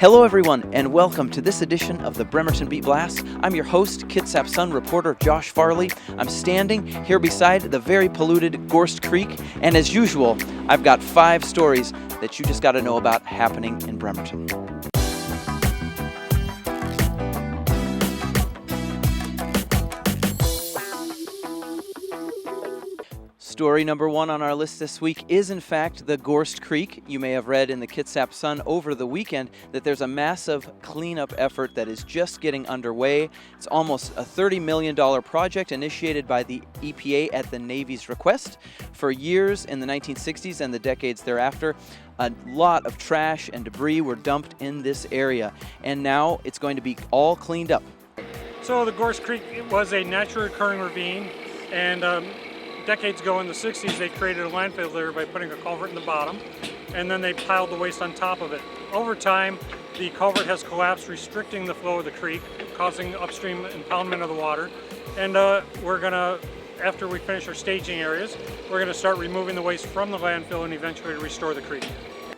Hello everyone, and welcome to this edition of the Bremerton Beat Blast. I'm your host, Kitsap Sun reporter Josh Farley. I'm standing here beside the very polluted Gorst Creek, and as usual, I've got 5 stories that you just got to know about happening in Bremerton. Story number 1 on our list this week is, in fact, the Gorst Creek. You may have read in the Kitsap Sun over the weekend that there's a massive cleanup effort that is just getting underway. It's almost a $30 million project initiated by the EPA at the Navy's request. For years in the 1960s and the decades thereafter, a lot of trash and debris were dumped in this area, and now it's going to be all cleaned up. So the Gorst Creek was a naturally occurring ravine, and decades ago in the 60s they created a landfill there by putting a culvert in the bottom, and then they piled the waste on top of it. Over time, the culvert has collapsed, restricting the flow of the creek, causing upstream impoundment of the water. And we're gonna, after we finish our staging areas, we're gonna start removing the waste from the landfill and eventually restore the creek.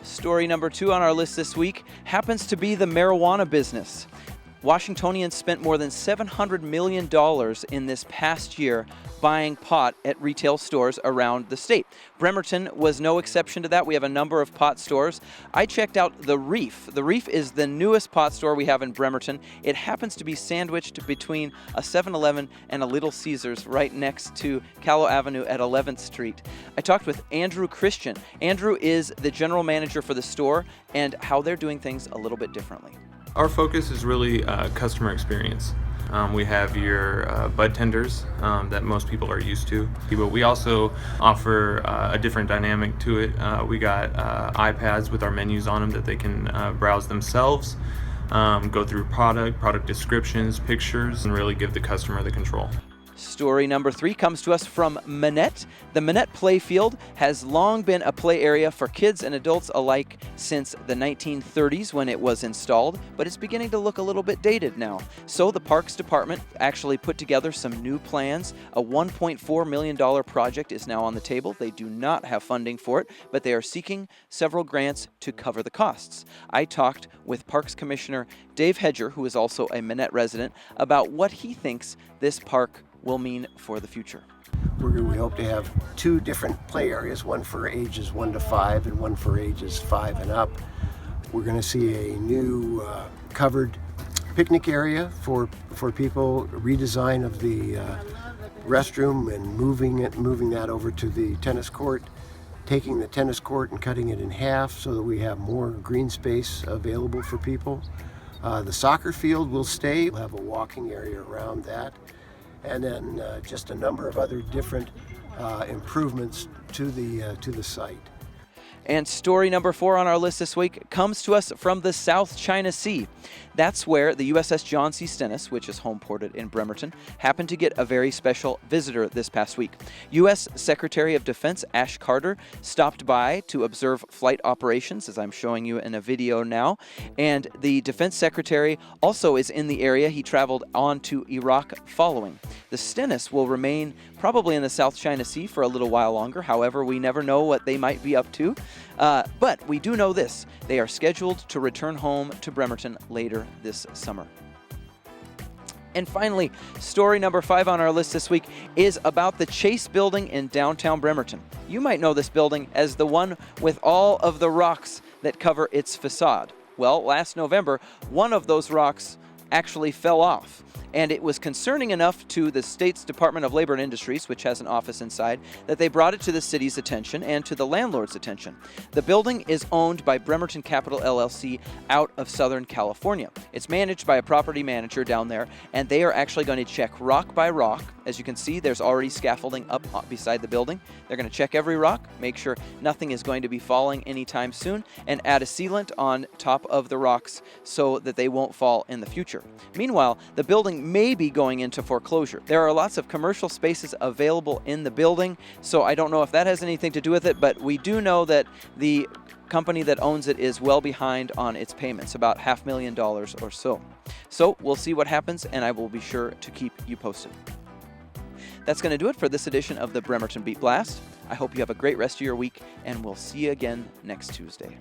Story number 2 on our list this week happens to be the marijuana business. Washingtonians spent more than $700 million in this past year buying pot at retail stores around the state. Bremerton was no exception to that. We have a number of pot stores. I checked out the Reef. The Reef is the newest pot store we have in Bremerton. It happens to be sandwiched between a 7-Eleven and a Little Caesars right next to Callow Avenue at 11th Street. I talked with Andrew Christian. Andrew is the general manager for the store and how they're doing things a little bit differently. Our focus is really customer experience. We have your bud tenders that most people are used to, but we also offer a different dynamic to it. We got iPads with our menus on them that they can browse themselves, go through product descriptions, pictures, and really give the customer the control. Story number 3 comes to us from Manette. The Manette Playfield has long been a play area for kids and adults alike since the 1930s when it was installed, but it's beginning to look a little bit dated now. So the Parks Department actually put together some new plans. A $1.4 million project is now on the table. They do not have funding for it, but they are seeking several grants to cover the costs. I talked with Parks Commissioner Dave Hedger, who is also a Manette resident, about what he thinks this park will mean for the future. We hope to have 2 different play areas, one for ages 1 to 5 and one for ages 5 and up. We're going to see a new covered picnic area for people, redesign of the restroom and moving that over to the tennis court, taking the tennis court and cutting it in half so that we have more green space available for people. The soccer field will stay. We'll have a walking area around that. And then just a number of other different improvements to the site. And story number 4 on our list this week comes to us from the South China Sea. That's where the USS John C. Stennis, which is home ported in Bremerton, happened to get a very special visitor this past week. U.S. Secretary of Defense Ash Carter stopped by to observe flight operations, as I'm showing you in a video now. And the Defense Secretary also is in the area. He traveled on to Iraq following. The Stennis will remain probably in the South China Sea for a little while longer. However, we never know what they might be up to. But we do know this. They are scheduled to return home to Bremerton later this summer. And finally, story number 5 on our list this week is about the Chase Building in downtown Bremerton. You might know this building as the one with all of the rocks that cover its facade. Well, last November, one of those rocks actually fell off. And it was concerning enough to the state's Department of Labor and Industries, which has an office inside, that they brought it to the city's attention and to the landlord's attention. The building is owned by Bremerton Capital LLC out of Southern California. It's managed by a property manager down there, and they are actually going to check rock by rock. As you can see, there's already scaffolding up beside the building. They're going to check every rock, make sure nothing is going to be falling anytime soon, and add a sealant on top of the rocks so that they won't fall in the future. Meanwhile, the building may be going into foreclosure. There are lots of commercial spaces available in the building, so I don't know if that has anything to do with it, but we do know that the company that owns it is well behind on its payments, about $500,000 or so. So we'll see what happens, and I will be sure to keep you posted. That's going to do it for this edition of the Bremerton Beat Blast. I hope you have a great rest of your week, and we'll see you again next Tuesday.